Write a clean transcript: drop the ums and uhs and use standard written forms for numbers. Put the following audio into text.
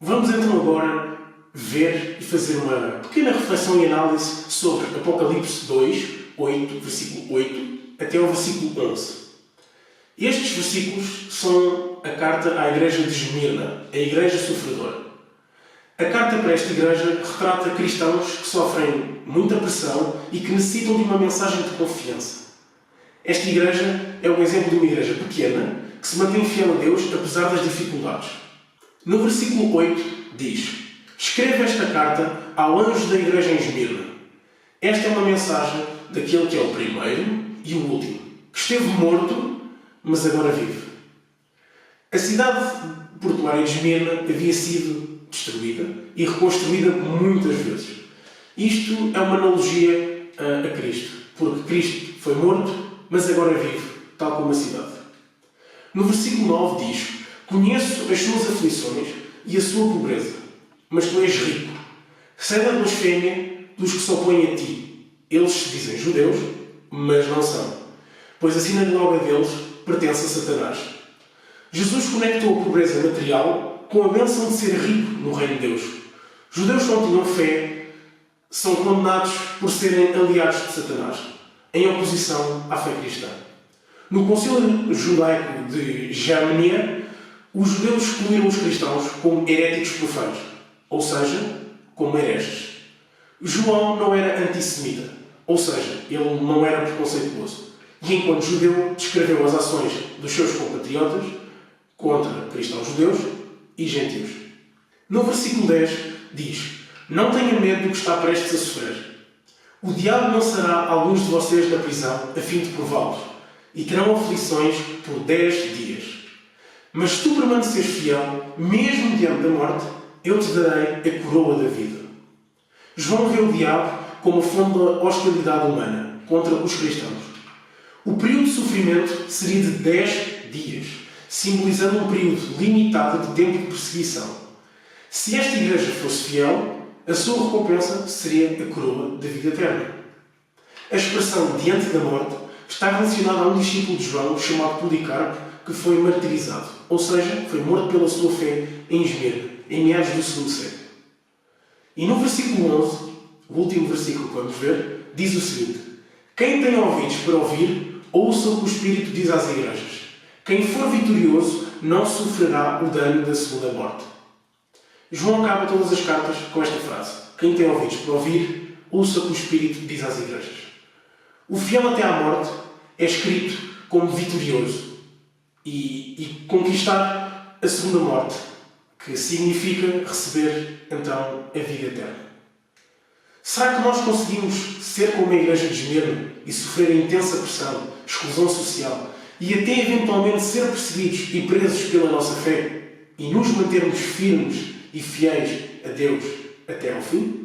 Vamos então agora ver e fazer uma pequena reflexão e análise sobre Apocalipse 2, 8, versículo 8, até ao versículo 11. Estes versículos são a carta à igreja de Esmirna, a igreja sofredora. A carta para esta igreja retrata cristãos que sofrem muita pressão e que necessitam de uma mensagem de confiança. Esta igreja é um exemplo de uma igreja pequena que se mantém fiel a Deus apesar das dificuldades. No versículo 8 diz: escreve esta carta ao anjo da igreja em Esmirna. Esta é uma mensagem daquele que é o primeiro e o último, que esteve morto, mas agora vive. A cidade portuária de Esmirna havia sido destruída e reconstruída muitas vezes. Isto é uma analogia a Cristo, porque Cristo foi morto, mas agora vive, tal como a cidade. No versículo 9 diz: conheço as suas aflições e a sua pobreza, mas tu és rico. Cede a blasfémia dos que se opõem a ti. Eles se dizem judeus, mas não são, pois a sinagoga deles pertence a Satanás. Jesus conectou a pobreza material com a bênção de ser rico no reino de Deus. Judeus que não tinham fé são condenados por serem aliados de Satanás, em oposição à fé cristã. No concílio judaico de Jamnia, os judeus excluíram os cristãos como heréticos profanos, ou seja, como hereges. João não era antissemita, ou seja, ele não era preconceituoso. E enquanto judeu, descreveu as ações dos seus compatriotas contra cristãos judeus e gentios. No versículo 10 diz: não tenha medo do que está prestes a sofrer. O diabo lançará alguns de vocês na prisão a fim de prová-los, e terão aflições por 10 dias. Mas se tu permaneceres fiel, mesmo diante da morte, eu te darei a coroa da vida. João vê o diabo como a fonte da hostilidade humana contra os cristãos. O período de sofrimento seria de 10 dias, simbolizando um período limitado de tempo de perseguição. Se esta igreja fosse fiel, a sua recompensa seria a coroa da vida eterna. A expressão diante da morte está relacionada a um discípulo de João chamado Policarpo, que foi martirizado, ou seja, foi morto pela sua fé em Esmirna, em meados do segundo século. E no versículo 11, o último versículo que vamos ver, diz o seguinte: quem tem ouvidos para ouvir, ouça o que o Espírito diz às igrejas. Quem for vitorioso não sofrerá o dano da segunda morte. João acaba todas as cartas com esta frase: quem tem ouvidos para ouvir, ouça o que o Espírito diz às igrejas. O fiel até à morte é escrito como vitorioso e conquistar a segunda morte, que significa receber então a vida eterna. Será que nós conseguimos ser como a igreja de Esmirna e sofrer intensa pressão, exclusão social e até eventualmente ser perseguidos e presos pela nossa fé e nos mantermos firmes e fiéis a Deus até ao fim?